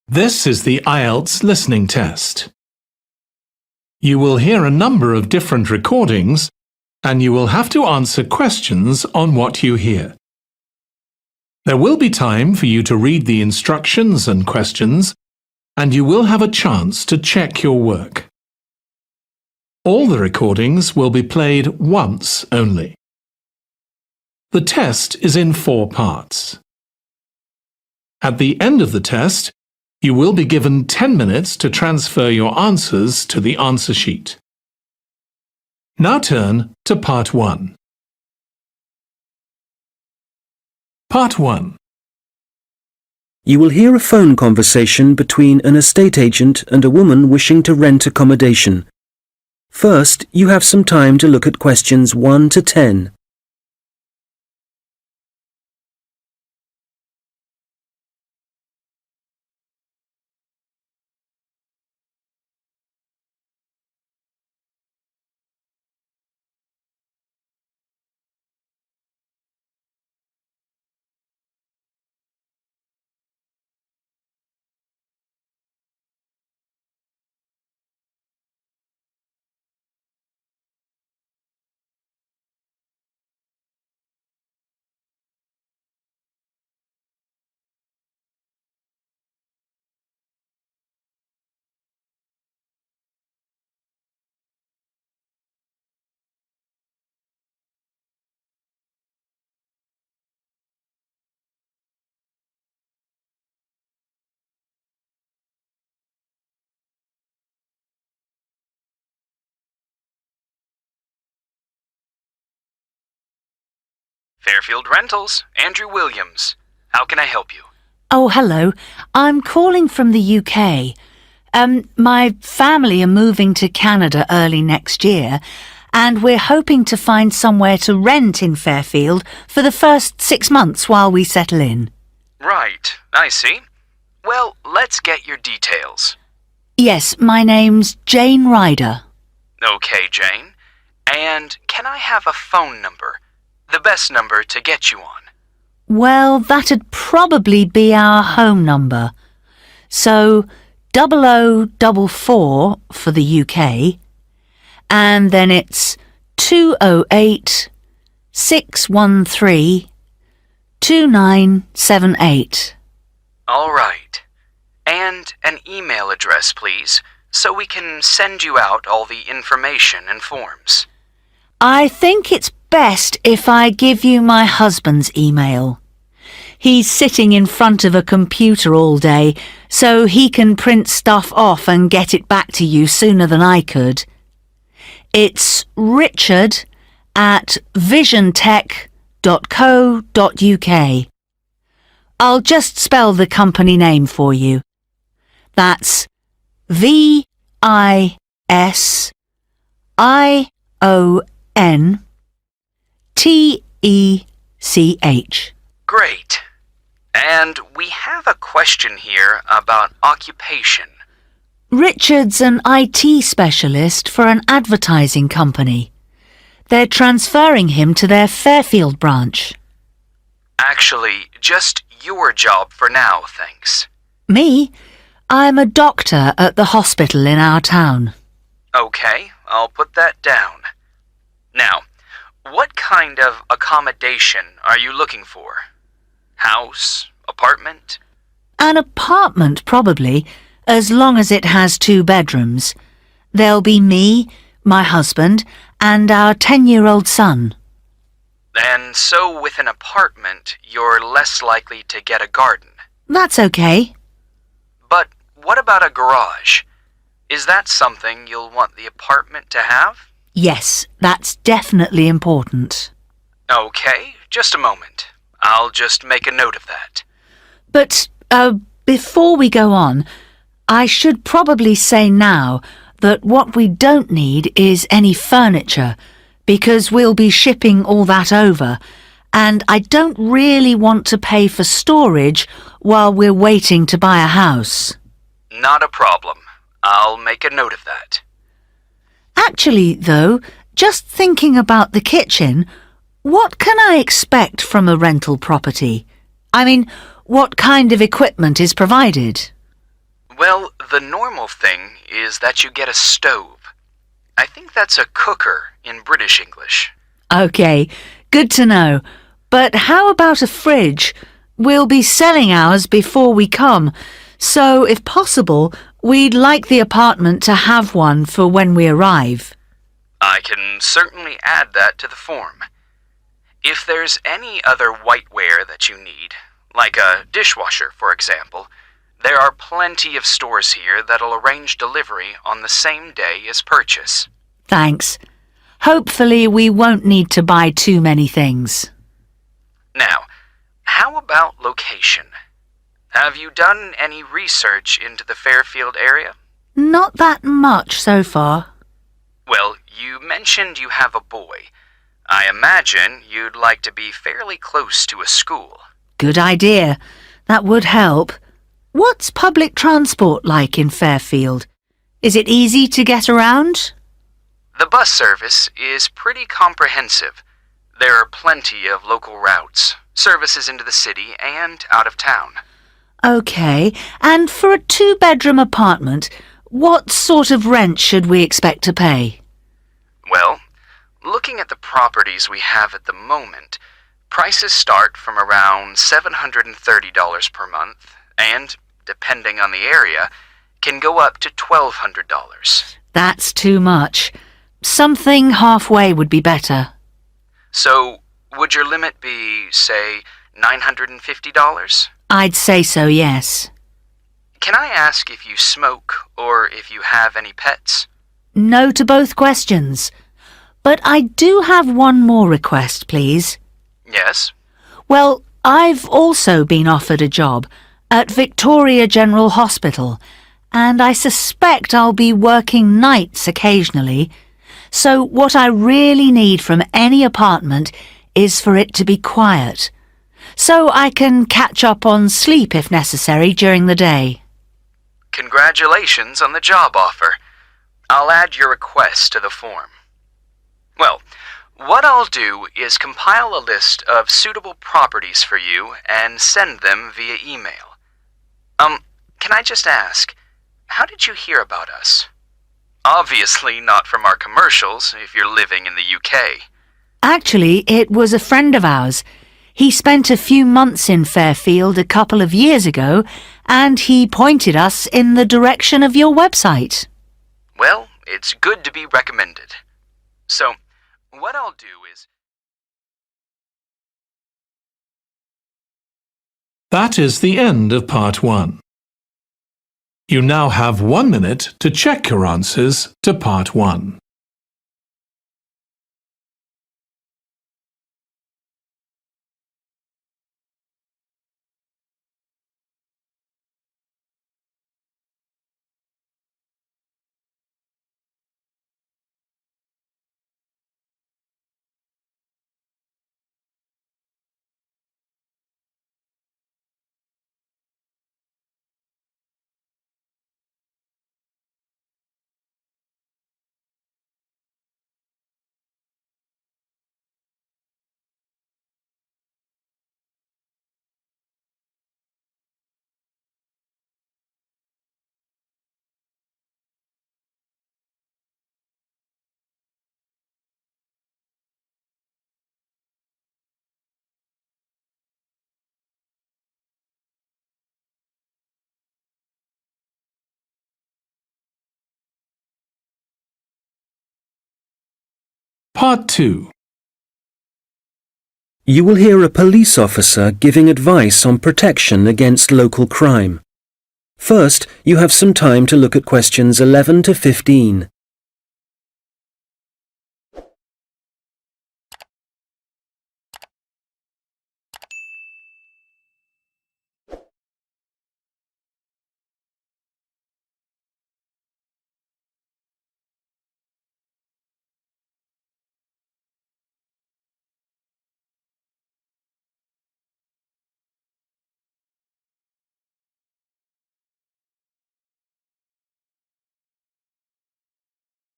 This is the IELTS listening test. You will hear a number of different recordings, and you will have to answer questions on what you hear. There will be time for you to read the instructions and questions, and you will have a chance to check your work. All the recordings will be played once only. The test is in 4 parts. At the end of the test, you will be given 10 minutes to transfer your answers to the answer sheet. Now turn to Part 1. Part 1. You will hear a phone conversation between an estate agent and a woman wishing to rent accommodation. First, you have some time to look at questions 1 to 10. Fairfield Rentals, Andrew Williams. How can I help you? Oh, hello. I'm calling from the UK. My family are moving to Canada early next year, and we're hoping to find somewhere to rent in Fairfield for the first 6 months while we settle in. Right, I see. Well, let's get your details. Yes, my name's Jane Ryder. Okay, Jane. And can I have a phone number? The best number to get you on. Well, that'd probably be our home number. So, 0044 for the UK, and then it's 208 613 2978. All right. And an email address, please, so we can send you out all the information and forms. I think it's best if I give you my husband's email. He's sitting in front of a computer all day, so he can print stuff off and get it back to you sooner than I could. It's richard@visiontech.co.uk. I'll just spell the company name for you. That's VISIONTECH. Great. And we have a question here about occupation. Richard's an IT specialist for an advertising company. They're transferring him to their Fairfield branch. Actually, just your job for now, thanks. Me? I'm a doctor at the hospital in our town. Okay, I'll put that down. Now, what kind of accommodation are you looking for? House? Apartment? An apartment, probably, as long as it has 2 bedrooms. There'll be me, my husband, and our 10-year-old son. And so with an apartment, you're less likely to get a garden. That's okay. But what about a garage? Is that something you'll want the apartment to have? Yes, that's definitely important. Okay, just a moment. I'll just make a note of that. But, before we go on, I should probably say now that what we don't need is any furniture, because we'll be shipping all that over, and I don't really want to pay for storage while we're waiting to buy a house. Not a problem. I'll make a note of that. Actually, though, Just thinking about the kitchen, what can I expect from a rental property? I mean, what kind of equipment is provided? Well, the normal thing is that you get a stove. I think that's a cooker in British English. OK, good to know. But how about a fridge? We'll be selling ours before we come, so if possible, we'd like the apartment to have one for when we arrive. I can certainly add that to the form. If there's any other whiteware that you need, like a dishwasher, for example, there are plenty of stores here that'll arrange delivery on the same day as purchase. Thanks. Hopefully we won't need to buy too many things. Now, how about location? Have you done any research into the Fairfield area? Not that much so far. Well, you mentioned you have a boy. I imagine you'd like to be fairly close to a school. Good idea. That would help. What's public transport like in Fairfield? Is it easy to get around? The bus service is pretty comprehensive. There are plenty of local routes, services into the city and out of town. OK, and for a two-bedroom apartment, what sort of rent should we expect to pay? Well, looking at the properties we have at the moment, prices start from around $730 per month and, depending on the area, can go up to $1,200. That's too much. Something halfway would be better. So, would your limit be, say, $950? I'd say so, yes. Can I ask if you smoke or if you have any pets? No to both questions. But I do have one more request, please. Yes? Well, I've also been offered a job at Victoria General Hospital, and I suspect I'll be working nights occasionally. So what I really need from any apartment is for it to be quiet, so I can catch up on sleep if necessary during the day. Congratulations on the job offer. I'll add your request to the form. Well, what I'll do is compile a list of suitable properties for you and send them via email. Can I just ask, how did you hear about us? Obviously not from our commercials if you're living in the UK. Actually, it was a friend of ours. He spent a few months in Fairfield a couple of years ago, and he pointed us in the direction of your website. Well, it's good to be recommended. So, what I'll do is... That is the end of part 1. You now have 1 minute to check your answers to part 1. Part 2. You will hear a police officer giving advice on protection against local crime. First, you have some time to look at questions 11 to 15.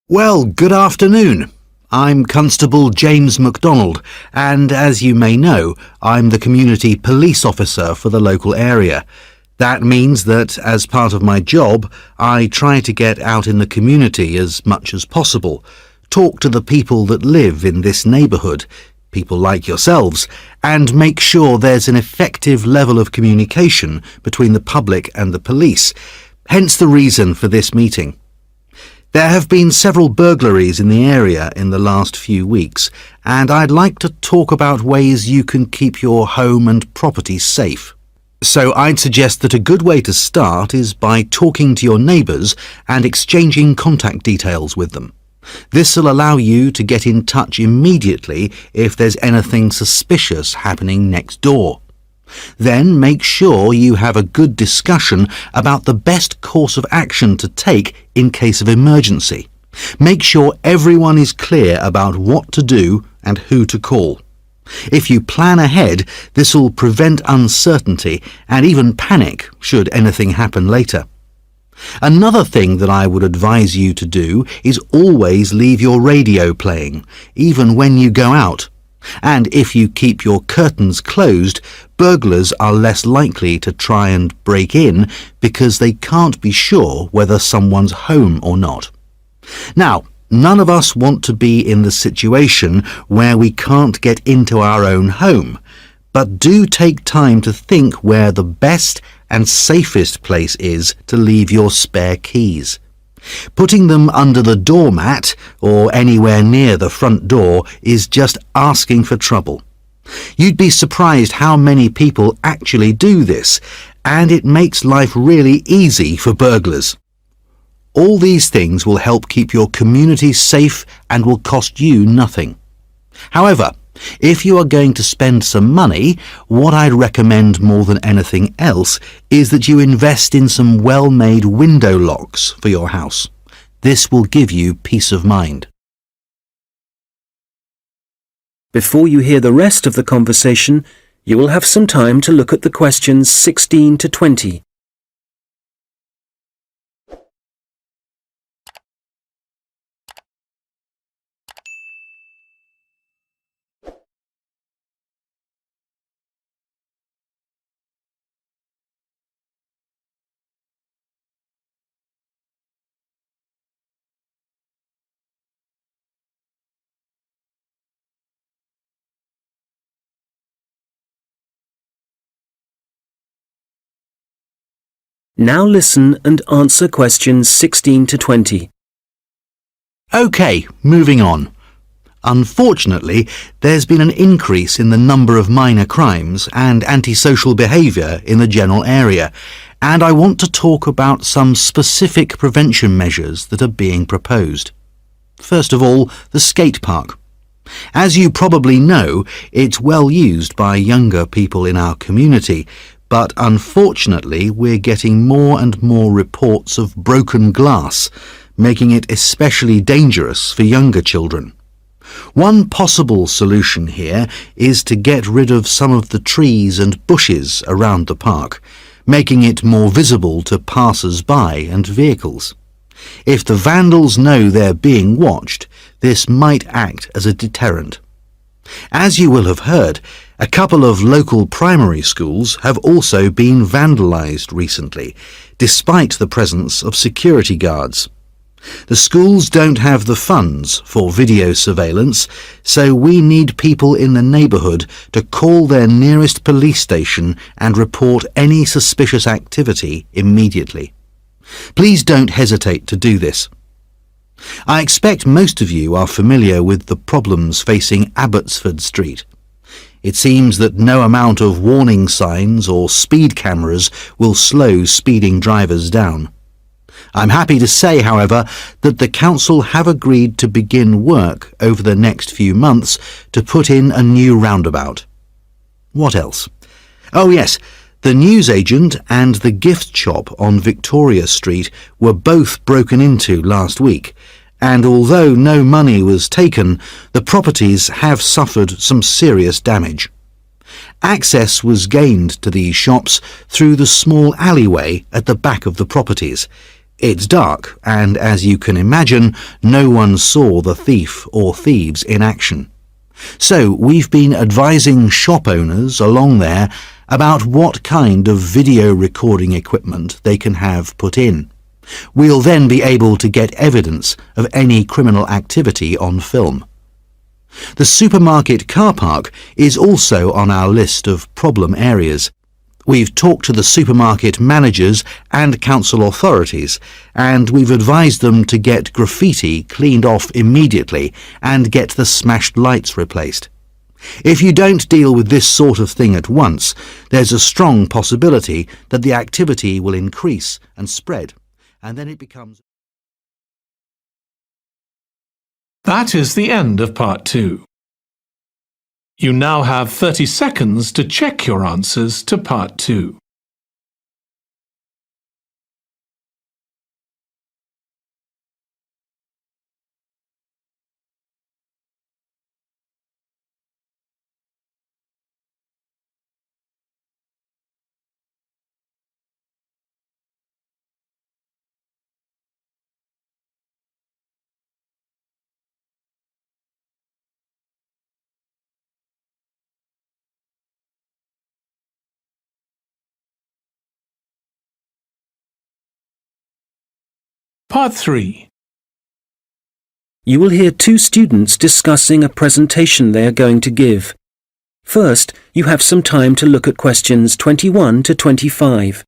Well, good afternoon. I'm Constable James MacDonald, and as you may know, I'm the community police officer for the local area. That means that, as part of my job, I try to get out in the community as much as possible, talk to the people that live in this neighbourhood, people like yourselves, and make sure there's an effective level of communication between the public and the police, hence the reason for this meeting. There have been several burglaries in the area in the last few weeks, and I'd like to talk about ways you can keep your home and property safe. So I'd suggest that a good way to start is by talking to your neighbours and exchanging contact details with them. This will allow you to get in touch immediately if there's anything suspicious happening next door. Then make sure you have a good discussion about the best course of action to take in case of emergency. Make sure everyone is clear about what to do and who to call. If you plan ahead, this will prevent uncertainty and even panic should anything happen later. Another thing that I would advise you to do is always leave your radio playing, even when you go out. And if you keep your curtains closed, burglars are less likely to try and break in because they can't be sure whether someone's home or not. Now, none of us want to be in the situation where we can't get into our own home, but do take time to think where the best and safest place is to leave your spare keys. Putting them under the doormat or anywhere near the front door is just asking for trouble. You'd be surprised how many people actually do this, and it makes life really easy for burglars. All these things will help keep your community safe and will cost you nothing. However, if you are going to spend some money, what I'd recommend more than anything else is that you invest in some well-made window locks for your house. This will give you peace of mind. Before you hear the rest of the conversation, you will have some time to look at the questions 16 to 20. Now listen and answer questions 16 to 20. OK, moving on. Unfortunately, there's been an increase in the number of minor crimes and antisocial behaviour in the general area, and I want to talk about some specific prevention measures that are being proposed. First of all, the skate park. As you probably know, it's well used by younger people in our community, but unfortunately we're getting more and more reports of broken glass, making it especially dangerous for younger children. One possible solution here is to get rid of some of the trees and bushes around the park, making it more visible to passers-by and vehicles. If the vandals know they're being watched, this might act as a deterrent. As you will have heard, a couple of local primary schools have also been vandalised recently, despite the presence of security guards. The schools don't have the funds for video surveillance, so we need people in the neighbourhood to call their nearest police station and report any suspicious activity immediately. Please don't hesitate to do this. I expect most of you are familiar with the problems facing Abbotsford Street. It seems that no amount of warning signs or speed cameras will slow speeding drivers down. I'm happy to say, however, that the council have agreed to begin work over the next few months to put in a new roundabout. What else? Oh yes, the newsagent and the gift shop on Victoria Street were both broken into last week, and although no money was taken, the properties have suffered some serious damage. Access was gained to these shops through the small alleyway at the back of the properties. It's dark, and as you can imagine, no one saw the thief or thieves in action. So we've been advising shop owners along there about what kind of video recording equipment they can have put in. We'll then be able to get evidence of any criminal activity on film. The supermarket car park is also on our list of problem areas. We've talked to the supermarket managers and council authorities, and we've advised them to get graffiti cleaned off immediately and get the smashed lights replaced. If you don't deal with this sort of thing at once, there's a strong possibility that the activity will increase and spread, and then it becomes... That is the end of part 2. You now have 30 seconds to check your answers to part 2. Part 3. You will hear two students discussing a presentation they are going to give. First, you have some time to look at questions 21 to 25.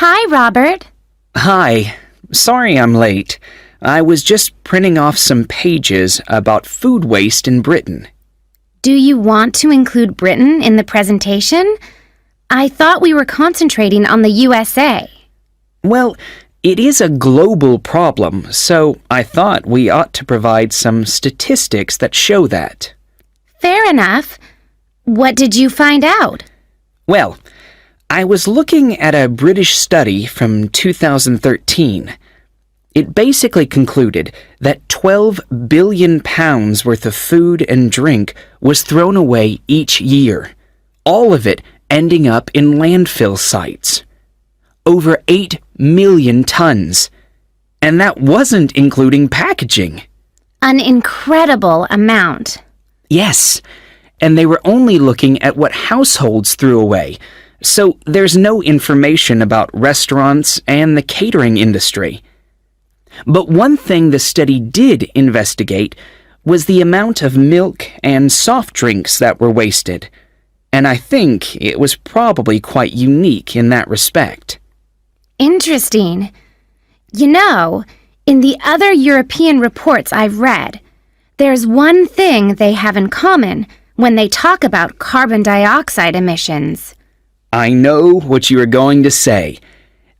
Hi, Robert. Hi. Sorry I'm late. I was just printing off some pages about food waste in Britain. Do you want to include Britain in the presentation? I thought we were concentrating on the USA. Well, it is a global problem, so I thought we ought to provide some statistics that show that. Fair enough. What did you find out? Well, I was looking at a British study from 2013. It basically concluded that £12 billion worth of food and drink was thrown away each year, all of it ending up in landfill sites. Over 8 million tons. And that wasn't including packaging. An incredible amount. Yes, and they were only looking at what households threw away, so there's no information about restaurants and the catering industry. But one thing the study did investigate was the amount of milk and soft drinks that were wasted, and I think it was probably quite unique in that respect. Interesting. You know, in the other European reports I've read, there's one thing they have in common when they talk about carbon dioxide emissions. I know what you are going to say.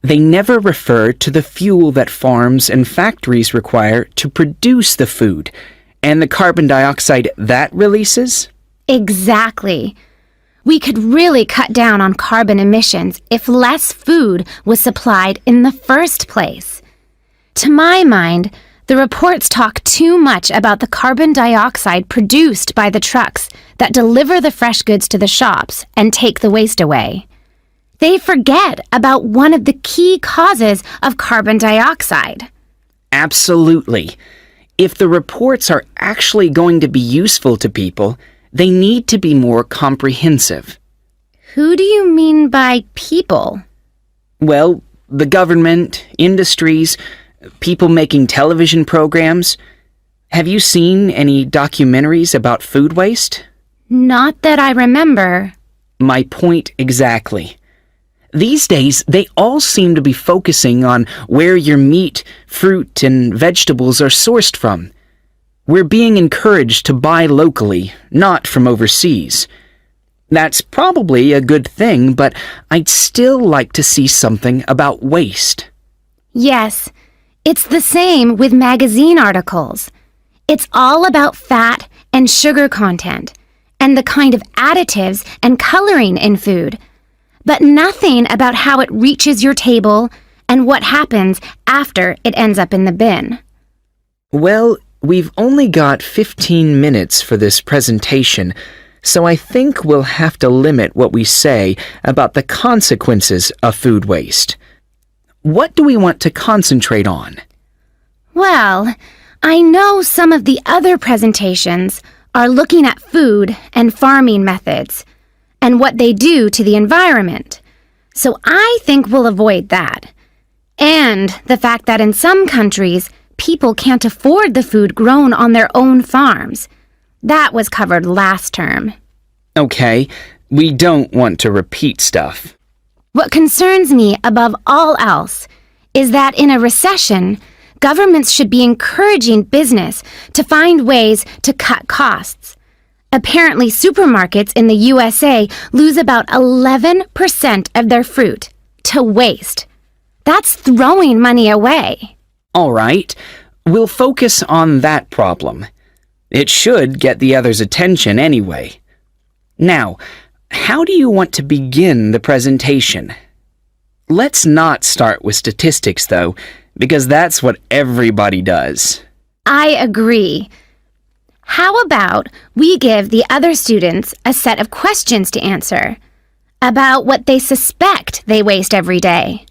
They never refer to the fuel that farms and factories require to produce the food, and the carbon dioxide that releases? Exactly. We could really cut down on carbon emissions if less food was supplied in the first place. To my mind, the reports talk too much about the carbon dioxide produced by the trucks that deliver the fresh goods to the shops and take the waste away. They forget about one of the key causes of carbon dioxide. Absolutely. If the reports are actually going to be useful to people, they need to be more comprehensive. Who do you mean by people? Well, the government, industries, people making television programs. Have you seen any documentaries about food waste? Not that I remember. My point exactly. These days, they all seem to be focusing on where your meat, fruit, and vegetables are sourced from. We're being encouraged to buy locally, not from overseas. That's probably a good thing, but I'd still like to see something about waste. Yes, It's the same with magazine articles. It's all about fat and sugar content and the kind of additives and coloring in food, but nothing about how it reaches your table and what happens after it ends up in the bin. Well, we've only got 15 minutes for this presentation, so I think we'll have to limit what we say about the consequences of food waste. What do we want to concentrate on? Well, I know some of the other presentations are looking at food and farming methods and what they do to the environment, so I think we'll avoid that. And the fact that in some countries, people can't afford the food grown on their own farms. That was covered last term. Okay, we don't want to repeat stuff. What concerns me above all else is that in a recession, governments should be encouraging business to find ways to cut costs. Apparently, supermarkets in the USA lose about 11% of their fruit to waste. That's throwing money away. All right, we'll focus on that problem. It should get the others' attention anyway. Now, how do you want to begin the presentation? Let's not start with statistics, though, because that's what everybody does. I agree. How about we give the other students a set of questions to answer about what they suspect they waste every day?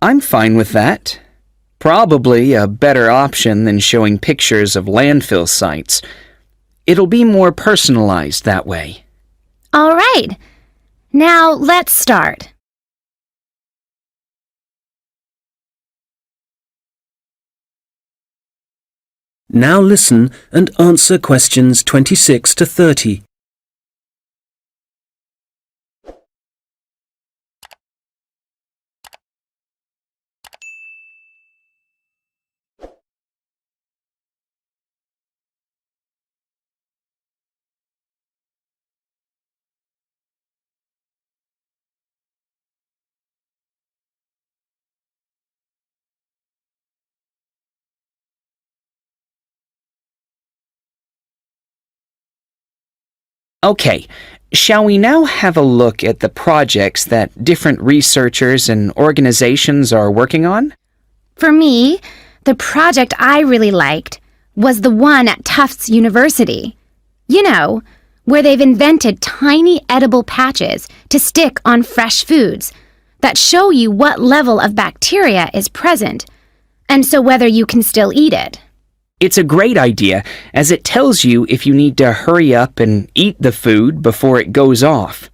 I'm fine with that. Probably a better option than showing pictures of landfill sites. It'll be more personalized that way. All right. Now let's start. Now listen and answer questions 26 to 30. Okay, shall we now have a look at the projects that different researchers and organizations are working on? For me, the project I really liked was the one at Tufts University. You know, where they've invented tiny edible patches to stick on fresh foods that show you what level of bacteria is present, and so whether you can still eat it. It's a great idea, as it tells you if you need to hurry up and eat the food before it goes off.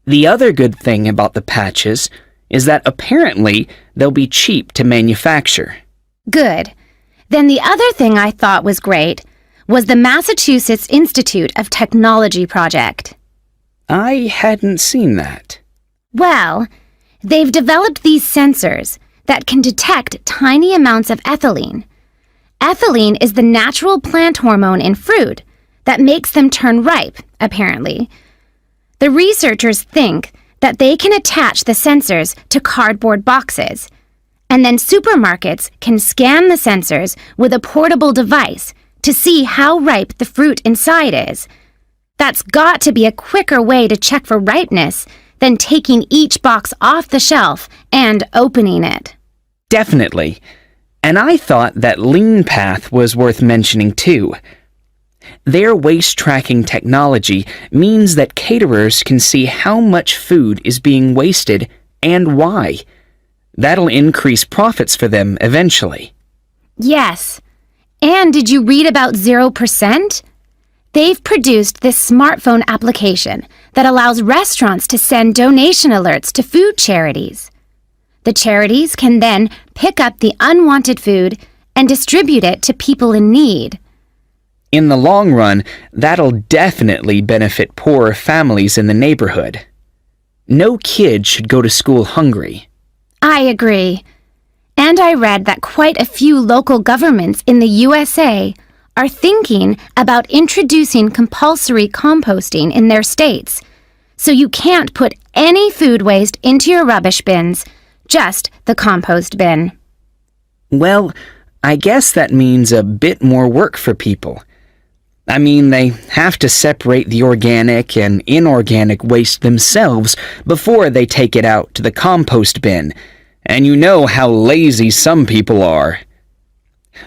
The other good thing about the patches is that apparently they'll be cheap to manufacture. Good. Then the other thing I thought was great was the Massachusetts Institute of Technology project. I hadn't seen that. Well, they've developed these sensors that can detect tiny amounts of ethylene. Ethylene is the natural plant hormone in fruit that makes them turn ripe, apparently. The researchers think that they can attach the sensors to cardboard boxes, and then supermarkets can scan the sensors with a portable device to see how ripe the fruit inside is. That's got to be a quicker way to check for ripeness than taking each box off the shelf and opening it. Definitely. And I thought that Lean Path was worth mentioning too. Their waste tracking technology means that caterers can see how much food is being wasted and why. That'll increase profits for them eventually. Yes. And did you read about 0%? They've produced this smartphone application that allows restaurants to send donation alerts to food charities. The charities can then pick up the unwanted food and distribute it to people in need. In the long run, that'll definitely benefit poorer families in the neighborhood. No kid should go to school hungry. I agree. And I read that quite a few local governments in the USA are thinking about introducing compulsory composting in their states, so you can't put any food waste into your rubbish bins, just the compost bin. Well, I guess that means a bit more work for people. I mean, they have to separate the organic and inorganic waste themselves before they take it out to the compost bin, and you know how lazy some people are.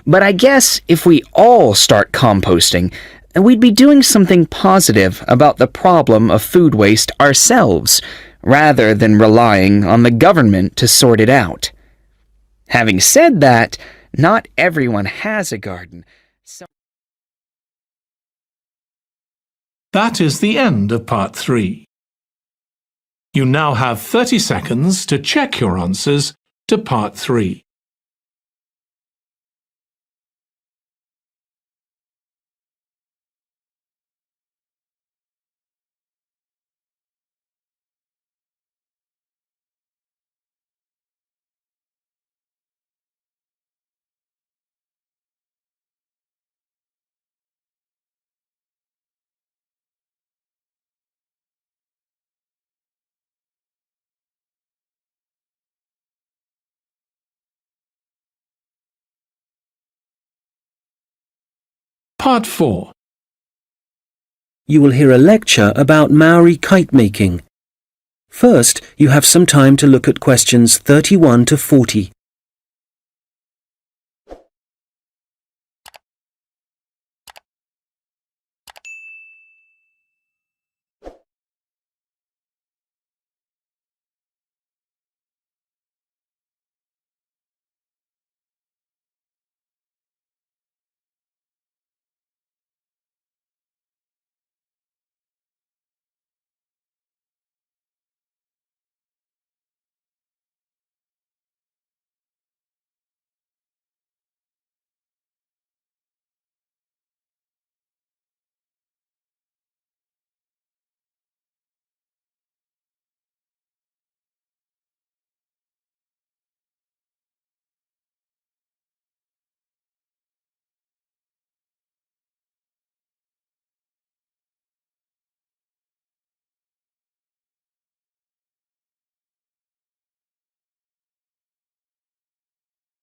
But I guess if we all start composting, we'd be doing something positive about the problem of food waste ourselves, rather than relying on the government to sort it out. Having said that, not everyone has a garden. That is the end of part 3. You now have 30 seconds to check your answers to part 3. Part 4. You will hear a lecture about Maori kite making. First, you have some time to look at questions 31 to 40.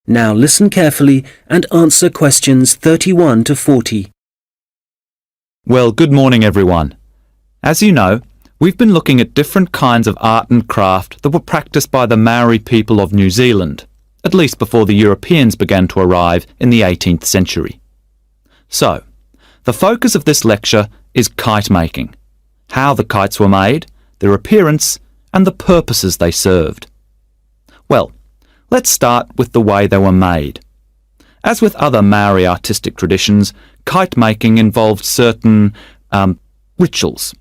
Now listen carefully and answer questions 31 to 40. Well, good morning everyone. As you know, we've been looking at different kinds of art and craft that were practiced by the Maori people of New Zealand, at least before the Europeans began to arrive in the 18th century. So, the focus of this lecture is kite making, how the kites were made, their appearance, and the purposes they served. Well, let's start with the way they were made. As with other Maori artistic traditions, kite making involved certain rituals.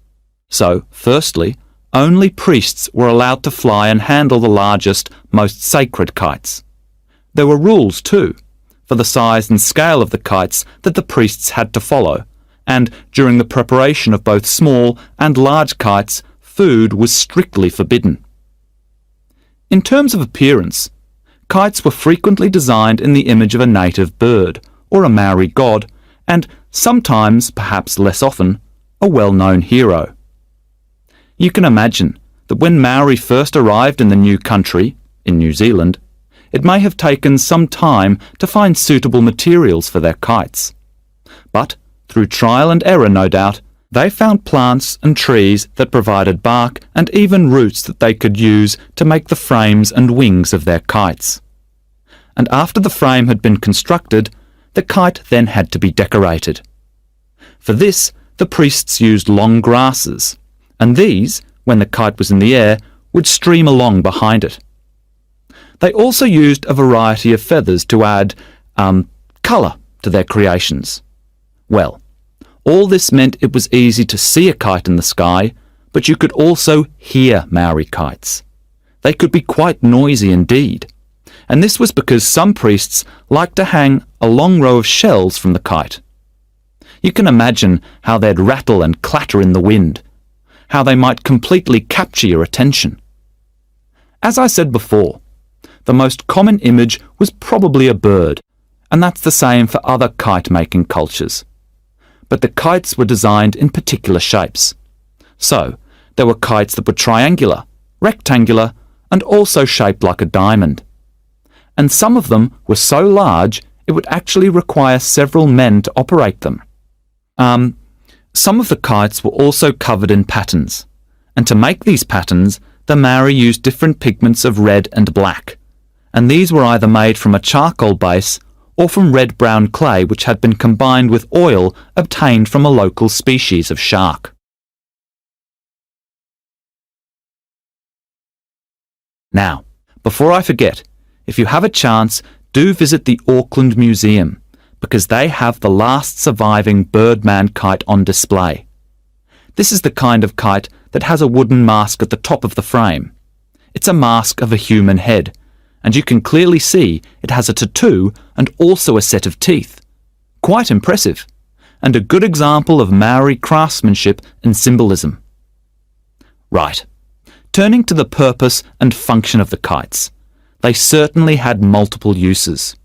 So, firstly, only priests were allowed to fly and handle the largest, most sacred kites. There were rules too, for the size and scale of the kites that the priests had to follow, and during the preparation of both small and large kites, food was strictly forbidden. In terms of appearance, kites were frequently designed in the image of a native bird, or a Maori god, and sometimes, perhaps less often, a well-known hero. You can imagine that when Maori first arrived in the new country, in New Zealand, it may have taken some time to find suitable materials for their kites. But, through trial and error no doubt, they found plants and trees that provided bark and even roots that they could use to make the frames and wings of their kites. And after the frame had been constructed, the kite then had to be decorated. For this, the priests used long grasses, and these, when the kite was in the air, would stream along behind it. They also used a variety of feathers to add colour to their creations. Well, all this meant it was easy to see a kite in the sky, but you could also hear Maori kites. They could be quite noisy indeed, and this was because some priests liked to hang a long row of shells from the kite. You can imagine how they'd rattle and clatter in the wind, how they might completely capture your attention. As I said before, the most common image was probably a bird, and that's the same for other kite-making cultures. But the kites were designed in particular shapes. So, there were kites that were triangular, rectangular, and also shaped like a diamond. and some of them were so large it would actually require several men to operate them. Some of the kites were also covered in patterns, and to make these patterns, the Maori used different pigments of red and black, and these were either made from a charcoal base or from red-brown clay which had been combined with oil obtained from a local species of shark. Now, before I forget, if you have a chance, do visit the Auckland Museum, because they have the last surviving Birdman kite on display. This is the kind of kite that has a wooden mask at the top of the frame. It's a mask of a human head, and you can clearly see it has a tattoo and also a set of teeth. Quite impressive, and a good example of Maori craftsmanship and symbolism. Right, turning to the purpose and function of the kites. They certainly had multiple uses.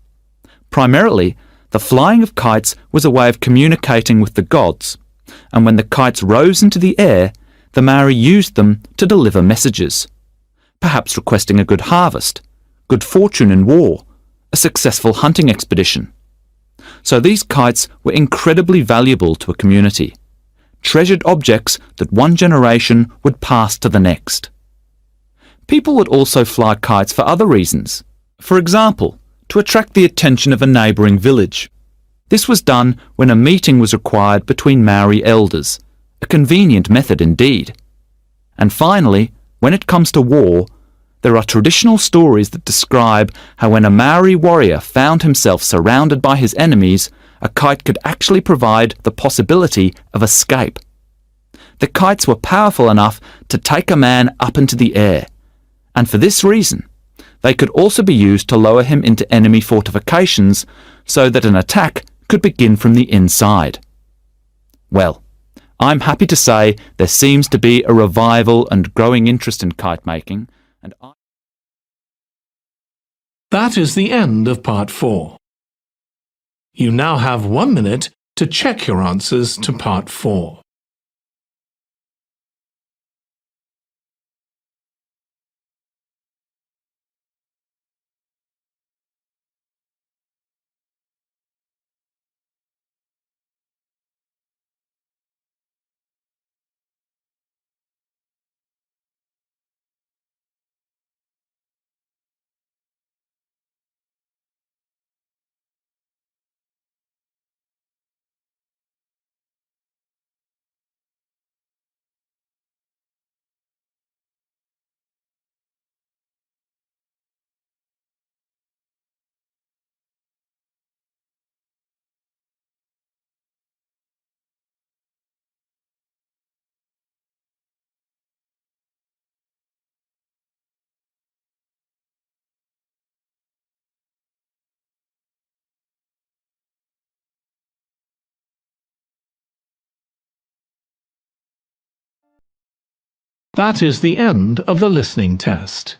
Primarily, the flying of kites was a way of communicating with the gods, and when the kites rose into the air, the Maori used them to deliver messages, perhaps requesting a good harvest, good fortune in war, a successful hunting expedition. So these kites were incredibly valuable to a community, treasured objects that one generation would pass to the next. People would also fly kites for other reasons. For example, to attract the attention of a neighbouring village. This was done when a meeting was required between Maori elders, a convenient method indeed. And finally, when it comes to war, there are traditional stories that describe how when a Maori warrior found himself surrounded by his enemies, a kite could actually provide the possibility of escape. The kites were powerful enough to take a man up into the air, and for this reason, they could also be used to lower him into enemy fortifications so that an attack could begin from the inside. Well, I'm happy to say there seems to be a revival and growing interest in kite making, and That is the end of Part 4. You now have 1 minute to check your answers to Part 4. That is the end of the listening test.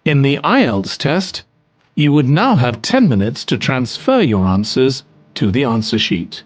In the IELTS test, you would now have 10 minutes to transfer your answers to the answer sheet.